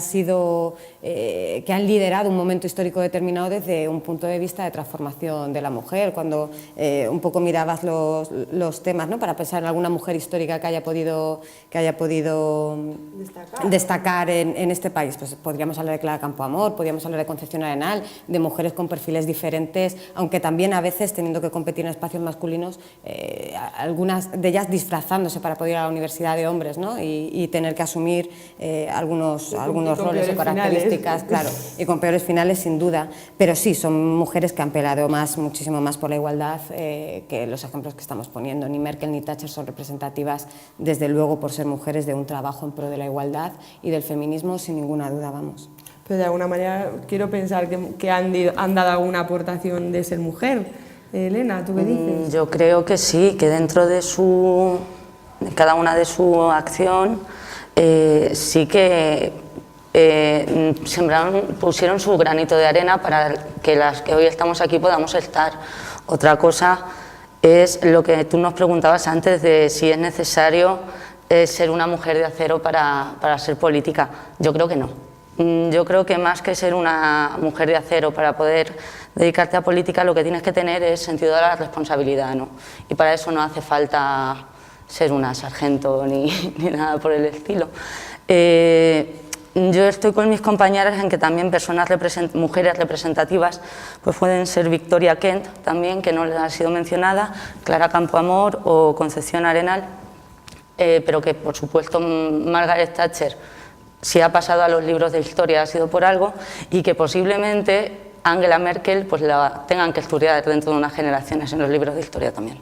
liderado un momento histórico determinado desde un punto de vista de transformación de la mujer. Cuando un poco mirabas los temas, ¿no? Para pensar en alguna mujer histórica que haya podido destacar en este país, pues podríamos hablar de Clara Campoamor, podríamos hablar de Concepción Arenal, de mujeres con perfiles perfiles diferentes, aunque también a veces teniendo que competir en espacios masculinos, algunas de ellas disfrazándose para poder ir a la universidad de hombres, ¿no? y tener que asumir algunos roles o características, claro, y con peores finales sin duda, pero sí, son mujeres que han peleado muchísimo más por la igualdad que los ejemplos que estamos poniendo. Ni Merkel ni Thatcher son representativas, desde luego, por ser mujeres, de un trabajo en pro de la igualdad y del feminismo, sin ninguna duda, vamos. Pero de alguna manera quiero pensar que han dado alguna aportación de ser mujer. Elena, ¿tú qué dices? Yo creo que sí, que dentro de cada una de su acción sí que pusieron su granito de arena para que las que hoy estamos aquí podamos estar. Otra cosa es lo que tú nos preguntabas antes de si es necesario ser una mujer de acero para ser política. Yo creo que no. Yo creo que más que ser una mujer de acero para poder dedicarte a política, lo que tienes que tener es sentido de la responsabilidad, ¿no? Y para eso no hace falta ser una sargento ni nada por el estilo. Yo estoy con mis compañeras en que también mujeres representativas pues pueden ser Victoria Kent también, que no les ha sido mencionada, Clara Campoamor o Concepción Arenal, pero que por supuesto Margaret Thatcher, si ha pasado a los libros de historia ha sido por algo, y que posiblemente Angela Merkel pues la tengan que estudiar dentro de unas generaciones en los libros de historia también.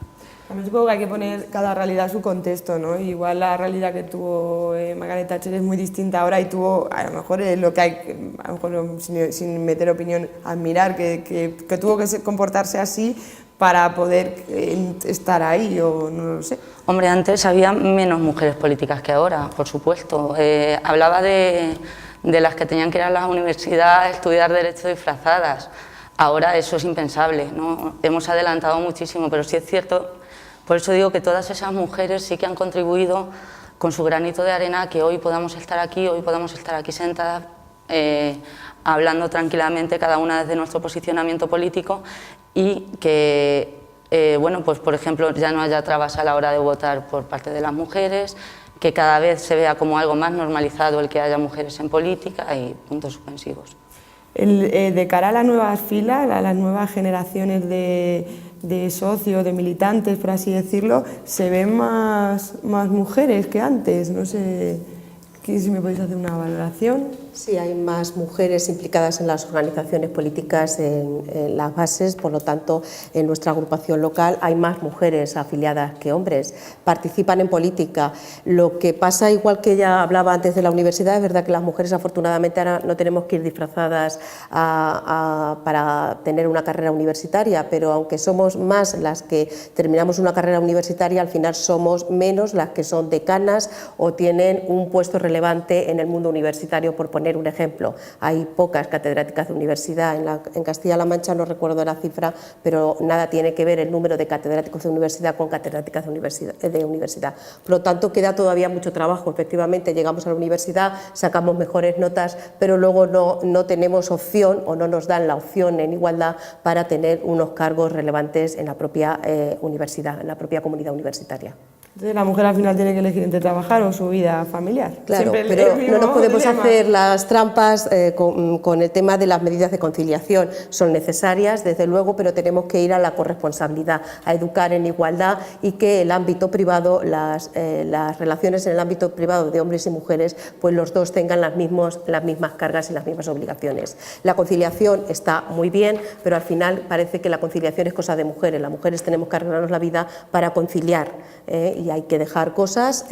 También supongo que hay que poner cada realidad su contexto, ¿no? Igual la realidad que tuvo Margaret Thatcher es muy distinta ahora y tuvo, a lo mejor es lo que hay, a lo mejor sin meter opinión, admirar, que tuvo que comportarse así para poder estar ahí, o no lo sé. Hombre, antes había menos mujeres políticas que ahora, por supuesto. Hablaba de las que tenían que ir a la universidad a estudiar Derecho disfrazadas. Ahora eso es impensable, ¿no? Hemos adelantado muchísimo, pero sí es cierto, por eso digo que todas esas mujeres sí que han contribuido con su granito de arena a que hoy podamos estar aquí sentadas, hablando tranquilamente cada una desde nuestro posicionamiento político, y que, bueno, pues por ejemplo ya no haya trabas a la hora de votar por parte de las mujeres, que cada vez se vea como algo más normalizado el que haya mujeres en política, y puntos suspensivos. De cara a las nuevas filas, a las nuevas generaciones de socios, de militantes, por así decirlo, se ven más mujeres que antes. No sé si me podéis hacer una valoración. Sí, hay más mujeres implicadas en las organizaciones políticas, en las bases, por lo tanto, en nuestra agrupación local hay más mujeres afiliadas que hombres, participan en política. Lo que pasa, igual que ella hablaba antes de la universidad, es verdad que las mujeres afortunadamente ahora no tenemos que ir disfrazadas para tener una carrera universitaria, pero aunque somos más las que terminamos una carrera universitaria, al final somos menos las que son decanas o tienen un puesto relevante en el mundo universitario, por poner un ejemplo. Hay pocas catedráticas de universidad, en Castilla-La Mancha no recuerdo la cifra, pero nada tiene que ver el número de catedráticos de universidad con catedráticas de universidad. Por lo tanto, queda todavía mucho trabajo. Efectivamente, llegamos a la universidad, sacamos mejores notas, pero luego no tenemos opción o no nos dan la opción en igualdad para tener unos cargos relevantes en la propia universidad, en la propia comunidad universitaria. Entonces la mujer al final tiene que elegir entre trabajar o su vida familiar. Claro, pero no nos podemos hacer las trampas con el tema de las medidas de conciliación. Son necesarias, desde luego, pero tenemos que ir a la corresponsabilidad, a educar en igualdad, y que el ámbito privado, las relaciones en el ámbito privado de hombres y mujeres, pues los dos tengan las mismas cargas y las mismas obligaciones. La conciliación está muy bien, pero al final parece que la conciliación es cosa de mujeres. Las mujeres tenemos que arreglarnos la vida para conciliar, y hay que dejar cosas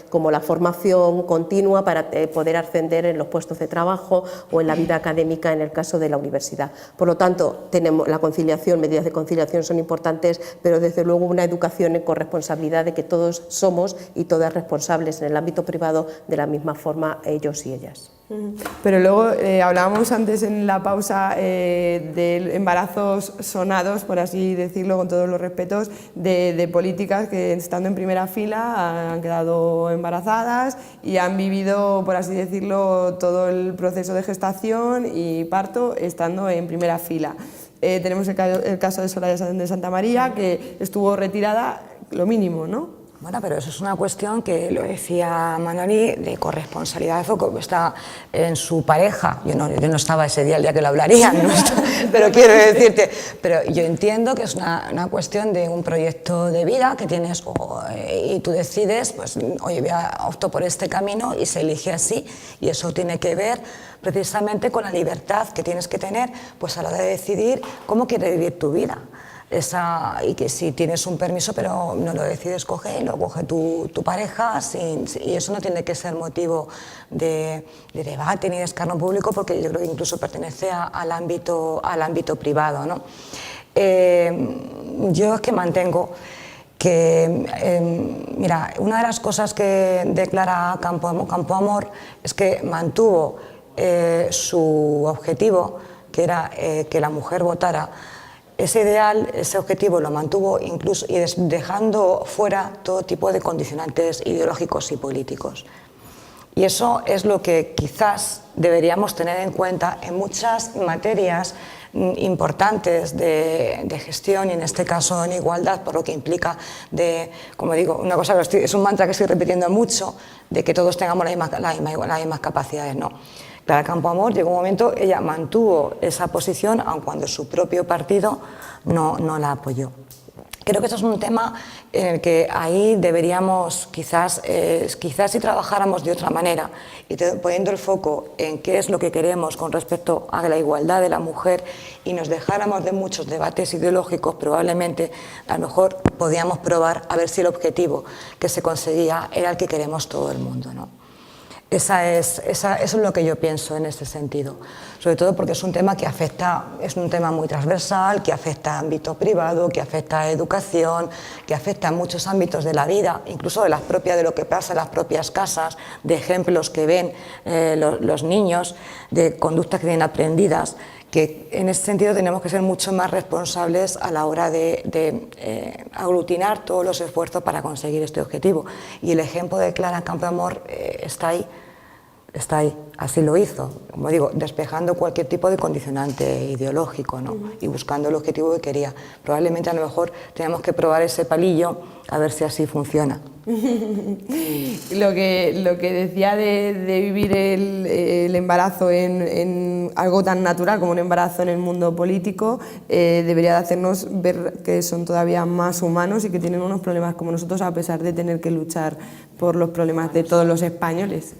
como la formación continua para poder ascender en los puestos de trabajo o en la vida académica en el caso de la universidad. Por lo tanto, tenemos la conciliación, medidas de conciliación son importantes, pero desde luego una educación en corresponsabilidad de que todos somos y todas responsables en el ámbito privado de la misma forma, ellos y ellas. Pero luego hablábamos antes en la pausa de embarazos sonados, por así decirlo, con todos los respetos, de políticas que estando en primera fila han quedado embarazadas y han vivido, por así decirlo, todo el proceso de gestación y parto estando en primera fila. Tenemos el caso de Soraya de Santa María, que estuvo retirada lo mínimo, ¿no? Bueno, pero eso es una cuestión que, lo decía Manoli, de corresponsabilidad de foco, está en su pareja. Yo no estaba ese día, el día que lo hablarían, ¿no? Pero quiero decirte, pero yo entiendo que es una cuestión de un proyecto de vida que tienes y tú decides, pues, oye, opto por este camino y se elige así, y eso tiene que ver precisamente con la libertad que tienes que tener, pues, a la hora de decidir cómo quieres vivir tu vida. Y que si tienes un permiso pero no lo decides coger, lo coge tu pareja, y eso no tiene que ser motivo de debate ni de escarnio público, porque yo creo que incluso pertenece al ámbito privado, ¿no? Yo es que mantengo que, mira, una de las cosas que declara Campoamor es que mantuvo su objetivo, que era que la mujer votara. Ese ideal, ese objetivo lo mantuvo incluso y dejando fuera todo tipo de condicionantes ideológicos y políticos. Y eso es lo que quizás deberíamos tener en cuenta en muchas materias importantes de gestión, y en este caso en igualdad, por lo que implica como digo, una cosa que es un mantra que estoy repitiendo mucho, de que todos tengamos las mismas capacidades, ¿no? Clara Campoamor, llegó un momento, ella mantuvo esa posición, aun cuando su propio partido no la apoyó. Creo que eso es un tema en el que ahí deberíamos, quizás si trabajáramos de otra manera y poniendo el foco en qué es lo que queremos con respecto a la igualdad de la mujer, y nos dejáramos de muchos debates ideológicos, probablemente a lo mejor podíamos probar a ver si el objetivo que se conseguía era el que queremos todo el mundo, ¿no? Eso es lo que yo pienso en ese sentido, sobre todo porque es un tema que es un tema muy transversal, que afecta a ámbito privado, que afecta a educación, que afecta a muchos ámbitos de la vida, incluso de lo que pasa en las propias casas, de ejemplos que ven los niños, de conductas que tienen aprendidas, que en ese sentido tenemos que ser mucho más responsables a la hora de aglutinar todos los esfuerzos para conseguir este objetivo. Y el ejemplo de Clara Campoamor está ahí, así lo hizo, como digo, despejando cualquier tipo de condicionante ideológico, ¿no? Y buscando el objetivo que quería. Probablemente a lo mejor tenemos que probar ese palillo a ver si así funciona. Lo que decía de vivir el embarazo en algo tan natural como un embarazo en el mundo político, debería de hacernos ver que son todavía más humanos y que tienen unos problemas como nosotros, a pesar de tener que luchar por los problemas de todos los españoles.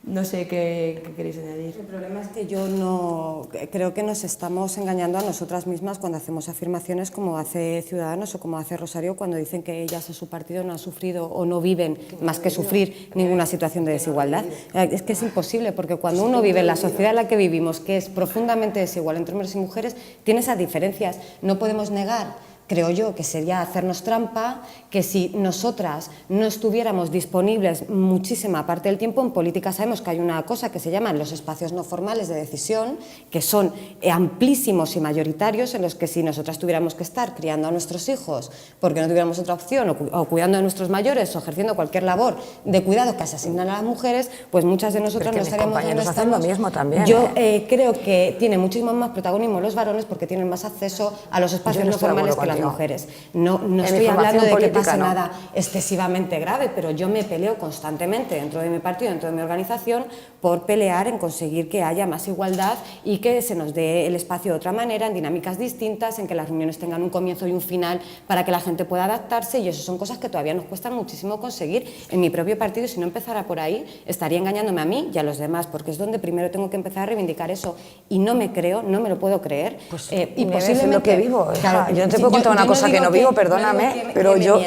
No sé qué queréis añadir. El problema es que yo no creo que nos estamos engañando a nosotras mismas cuando hacemos afirmaciones como hace Ciudadanos o como hace Rosario, cuando dicen que ellas en su partido no han sufrido o no viven más que sufrir ninguna situación de desigualdad. Es que es imposible, porque cuando uno vive en la sociedad en la que vivimos, que es profundamente desigual entre hombres y mujeres, tiene esas diferencias. No podemos negar, creo yo, que sería hacernos trampa, que si nosotras no estuviéramos disponibles muchísima parte del tiempo. En política sabemos que hay una cosa que se llaman los espacios no formales de decisión, que son amplísimos y mayoritarios, en los que si nosotras tuviéramos que estar criando a nuestros hijos porque no tuviéramos otra opción, o cuidando a nuestros mayores, o ejerciendo cualquier labor de cuidado que se asignan a las mujeres, pues muchas de nosotras no estaríamos donde estamos. Lo mismo también, yo creo que tienen muchísimo más protagonismo los varones porque tienen más acceso a los espacios no formales que las mujeres. No estoy hablando de que pase nada excesivamente grave, pero yo me peleo constantemente dentro de mi partido, dentro de mi organización, por pelear en conseguir que haya más igualdad y que se nos dé el espacio de otra manera, en dinámicas distintas, en que las reuniones tengan un comienzo y un final para que la gente pueda adaptarse, y eso son cosas que todavía nos cuestan muchísimo conseguir en mi propio partido. Si no empezara por ahí, estaría engañándome a mí y a los demás, porque es donde primero tengo que empezar a reivindicar eso, y no me lo puedo creer. Pues, y posiblemente lo que vivo, claro, yo no te puedo contar una cosa que no vivo, perdóname, pero yo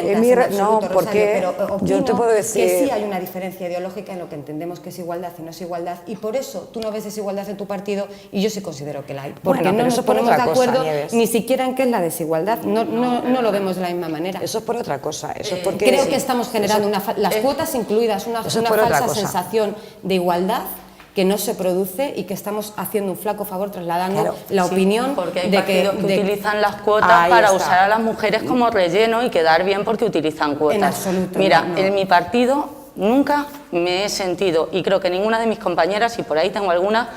no, porque yo te puedo decir que sí hay una diferencia ideológica en lo que entendemos que es igualdad y no es igualdad, y por eso tú no ves desigualdad en tu partido y yo sí considero que la hay, porque no nos ponemos de acuerdo ni siquiera en qué es la desigualdad, no lo vemos de la misma manera. Eso es por otra cosa, eso es porque creo que estamos generando las cuotas incluidas, una falsa sensación de igualdad que no se produce, y que estamos haciendo un flaco favor trasladando la opinión porque hay partidos que utilizan las cuotas para usar a las mujeres como relleno y quedar bien porque utilizan cuotas. En absoluto. Mira, en mi partido nunca me he sentido, y creo que ninguna de mis compañeras, y por ahí tengo alguna,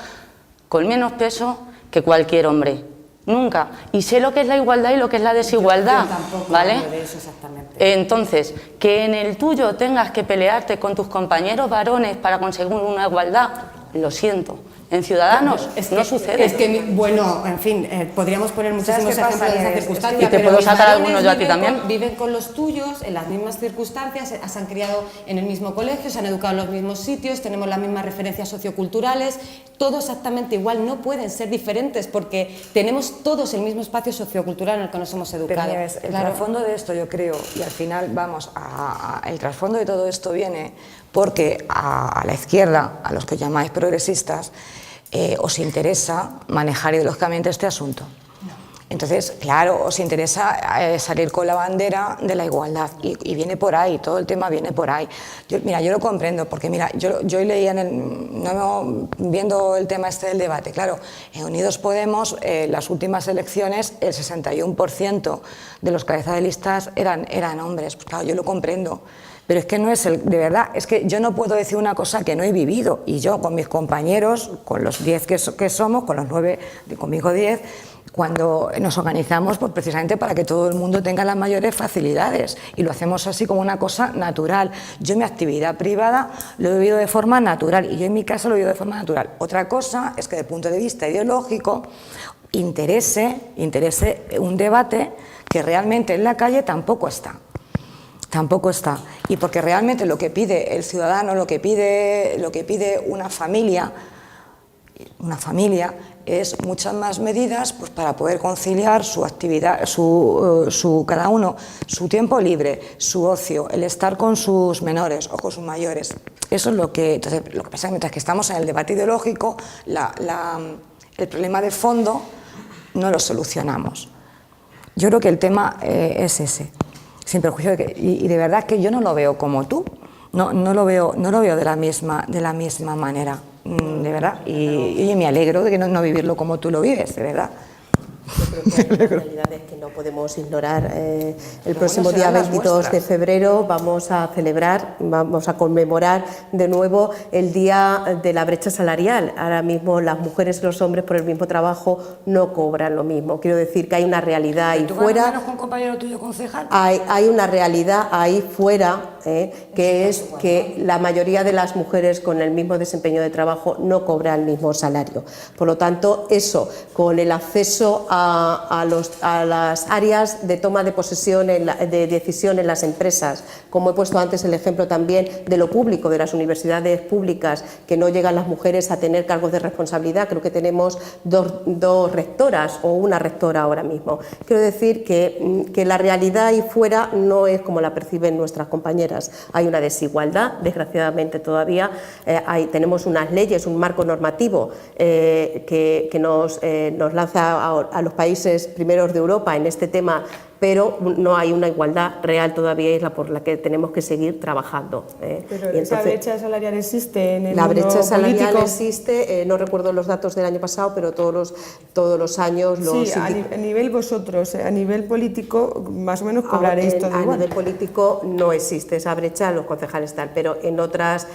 con menos peso que cualquier hombre. nunca. Y sé lo que es la igualdad y lo que es la desigualdad, Yo tampoco ¿vale? hablo de eso exactamente. Entonces, que en el tuyo tengas que pelearte con tus compañeros varones para conseguir una igualdad, lo siento. En Ciudadanos no sucede. Es que, bueno, en fin, podríamos poner muchísimos qué pasa? ejemplos de esa Es que- circunstancia. Y te pero puedo mis sacar varones algunos yo a ti viven también. viven con los tuyos en las mismas circunstancias, se han criado en el mismo colegio, se han educado en los mismos sitios, tenemos las mismas referencias socioculturales, todo exactamente igual, no pueden ser diferentes porque tenemos todos el mismo espacio sociocultural en el que nos hemos Pero educado. mira, el Claro. trasfondo de esto, yo creo, y al final vamos, el trasfondo de todo esto viene porque a la izquierda, a los que llamáis progresistas, os interesa manejar ideológicamente este asunto. Entonces, claro, os interesa salir con la bandera de la igualdad y viene por ahí, todo el tema viene por ahí. Mira, yo lo comprendo, porque mira, yo hoy leía viendo el tema este del debate, claro, en Unidos Podemos, las últimas elecciones, el 61% de los cabezas de listas eran hombres. Pues claro, yo lo comprendo. Pero es que no es de verdad, es que yo no puedo decir una cosa que no he vivido. Y yo con mis compañeros, con los 10 que somos, con los 9, conmigo 10, cuando nos organizamos pues precisamente para que todo el mundo tenga las mayores facilidades. Y lo hacemos así como una cosa natural. Yo mi actividad privada lo he vivido de forma natural y yo en mi casa lo he vivido de forma natural. Otra cosa es que desde el punto de vista ideológico interese un debate que realmente en la calle tampoco está. Tampoco está. Y porque realmente lo que pide el ciudadano, lo que pide una familia es muchas más medidas pues, para poder conciliar su actividad, cada uno, su tiempo libre, su ocio, el estar con sus menores o con sus mayores. Eso es lo que... Entonces, lo que pasa es que mientras que estamos en el debate ideológico, el problema de fondo no lo solucionamos. Yo creo que el tema es ese. Sin perjuicio y de verdad que yo no lo veo como tú, no lo veo de la misma manera, de verdad, y me alegro de que no vivirlo como tú lo vives, de verdad. Yo creo que hay realidades que no podemos ignorar. El próximo día 22 de febrero vamos a conmemorar de nuevo el Día de la Brecha Salarial. Ahora mismo las mujeres y los hombres por el mismo trabajo no cobran lo mismo. Quiero decir que hay una realidad ahí fuera. ¿Tú ganas menos que un compañero tuyo concejal? Hay una realidad ahí fuera que es que la mayoría de las mujeres con el mismo desempeño de trabajo no cobran el mismo salario. Por lo tanto, eso, con el acceso a las áreas de toma de posesión, de decisión en las empresas, como he puesto antes el ejemplo también de lo público, de las universidades públicas, que no llegan las mujeres a tener cargos de responsabilidad. Creo que tenemos dos rectoras o una rectora ahora mismo. Quiero decir que la realidad ahí fuera no es como la perciben nuestras compañeras. Hay una desigualdad, desgraciadamente todavía. Tenemos unas leyes, un marco normativo que nos lanza a los países primeros de Europa en este tema, pero no hay una igualdad real todavía y es la por la que tenemos que seguir trabajando. Pero esa brecha salarial existe en el La mundo brecha salarial político. existe, no recuerdo los datos del año pasado, pero todos los años los... Sí, a nivel vosotros, a nivel político, más o menos cobraréis todo a igual. nivel político no existe esa brecha, los concejales están, pero en otros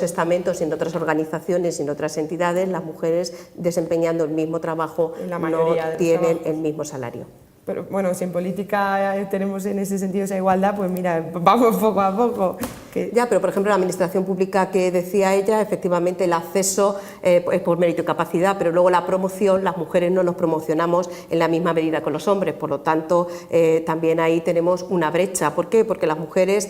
estamentos, en otras organizaciones, en otras entidades, las mujeres desempeñando el mismo trabajo En la mayoría de no los tienen trabajos. el mismo salario. Pero bueno, si en política tenemos en ese sentido esa igualdad, pues mira, vamos poco a poco. Ya, pero por ejemplo la administración pública que decía ella, efectivamente el acceso es por mérito y capacidad, pero luego la promoción, las mujeres no nos promocionamos en la misma medida con los hombres, por lo tanto también ahí tenemos una brecha. ¿Por qué? Porque las mujeres,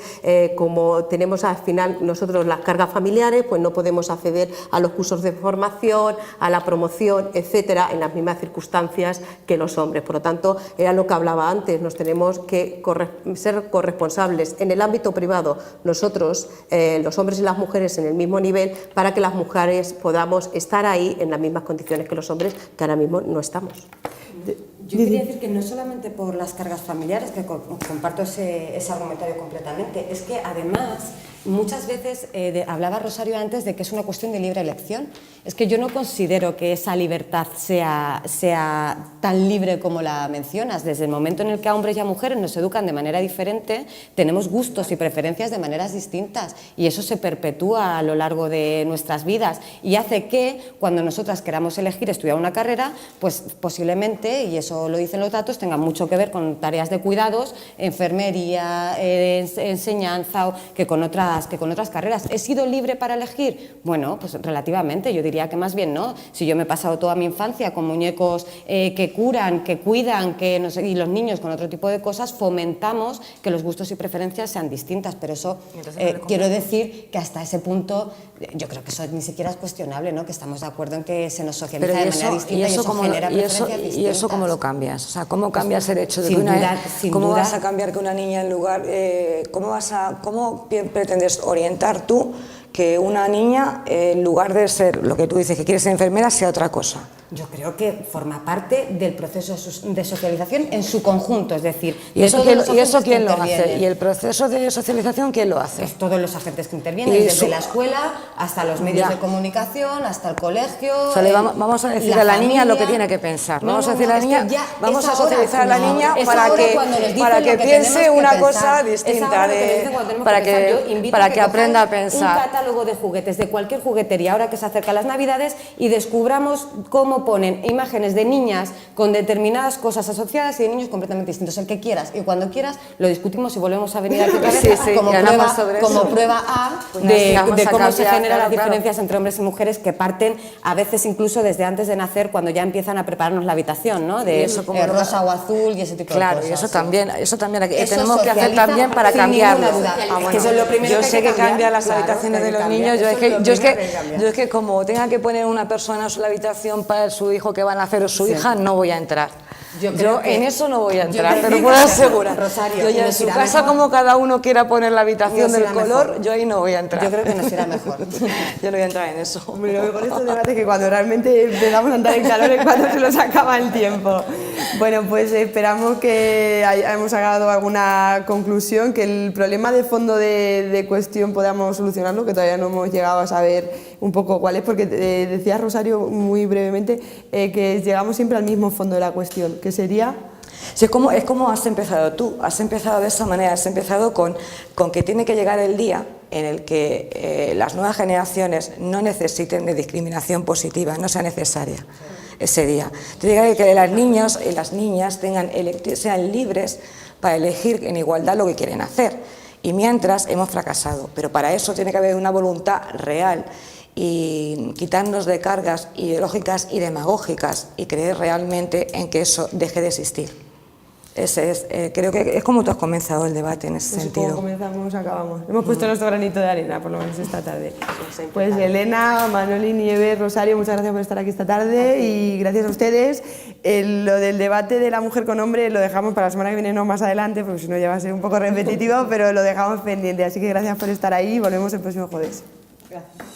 como tenemos al final nosotros las cargas familiares, pues no podemos acceder a los cursos de formación, a la promoción, etcétera, en las mismas circunstancias que los hombres. Por lo tanto, era lo que hablaba antes, nos tenemos que ser corresponsables en el ámbito privado, nosotros, los hombres y las mujeres en el mismo nivel, para que las mujeres podamos estar ahí en las mismas condiciones que los hombres, que ahora mismo no estamos. Yo quería decir que no solamente por las cargas familiares, que comparto ese argumentario completamente, es que además Muchas veces hablaba Rosario antes de que es una cuestión de libre elección. Es que yo no considero que esa libertad sea tan libre como la mencionas. Desde el momento en el que a hombres y a mujeres nos educan de manera diferente, tenemos gustos y preferencias de maneras distintas y eso se perpetúa a lo largo de nuestras vidas y hace que cuando nosotras queramos elegir estudiar una carrera, pues posiblemente, y eso lo dicen los datos, tenga mucho que ver con tareas de cuidados, enfermería, enseñanza, que con otras carreras. ¿He sido libre para elegir? Bueno, pues relativamente, yo diría que más bien no. Si yo me he pasado toda mi infancia con muñecos que curan, que cuidan, que no sé, y los niños con otro tipo de cosas, fomentamos que los gustos y preferencias sean distintas, pero eso quiero decir que hasta ese punto yo creo que eso ni siquiera es cuestionable, ¿no? Que estamos de acuerdo en que se nos socializa de manera distinta y eso genera preferencias distintas. ¿Y eso cómo lo cambias? O sea, ¿cómo cambias el hecho de que cómo vas a cambiar que una niña en lugar... ¿Cómo pretendes orientar tú que una niña, en lugar de ser lo que tú dices, que quiere ser enfermera, sea otra cosa? Yo creo que forma parte del proceso de socialización en su conjunto, es decir... ¿Y eso quién lo hace? ¿Y el proceso de socialización quién lo hace? Pues todos los agentes que intervienen, desde la escuela hasta los medios de comunicación, hasta el colegio... O sea, vamos a decir a la niña lo que tiene que pensar. Vamos a decir a la niña, vamos a socializar a la niña para que piense una cosa distinta, para que aprenda a pensar. Un catálogo de juguetes, de cualquier juguetería, ahora que se acercan las Navidades, y descubramos cómo ponen imágenes de niñas con determinadas cosas asociadas y de niños completamente distintos. El que quieras y cuando quieras lo discutimos y volvemos a venir aquí como prueba A de cómo se generan las diferencias entre hombres y mujeres, que parten a veces incluso desde antes de nacer, cuando ya empiezan a prepararnos la habitación, ¿no? De rosa o azul y ese tipo de cosas. Claro, y eso también tenemos que hacer también para cambiarlo. Yo sé que cambian las habitaciones de los niños. Yo es que como tenga que poner una persona en la habitación para su hijo que van a hacer o su hija, no voy a entrar. Yo en eso no voy a entrar, pero puedo asegurar. Rosario, yo en su casa, como cada uno quiera poner la habitación del color, yo ahí no voy a entrar. Yo creo que nos irá mejor. Yo no voy a entrar en eso. Hombre, lo mejor de estos debates es que cuando realmente empezamos a entrar en calor es cuando se nos acaba el tiempo. Bueno, pues esperamos que hayamos sacado alguna conclusión, que el problema de fondo de cuestión podamos solucionarlo, que todavía no hemos llegado a saber un poco cuál es, porque decía Rosario muy brevemente que llegamos siempre al mismo fondo de la cuestión, que sería... Sí, es como has empezado tú, has empezado de esa manera, has empezado con que tiene que llegar el día en el que las nuevas generaciones no necesiten de discriminación positiva, no sea necesaria ese día. Tiene que las niños y las niñas sean libres para elegir en igualdad lo que quieren hacer. Y mientras hemos fracasado, pero para eso tiene que haber una voluntad real y quitarnos de cargas ideológicas y demagógicas y creer realmente en que eso deje de existir. Creo que es como tú has comenzado el debate en ese sentido. Como comenzamos, acabamos. Hemos puesto nuestro granito de arena, por lo menos esta tarde. Pues Elena, Manoli, Nieves, Rosario, muchas gracias por estar aquí esta tarde y gracias a ustedes. Lo del debate de la mujer con hombre lo dejamos para la semana que viene, no más adelante, porque si no ya va a ser un poco repetitivo, pero lo dejamos pendiente. Así que gracias por estar ahí y volvemos el próximo jueves. Gracias.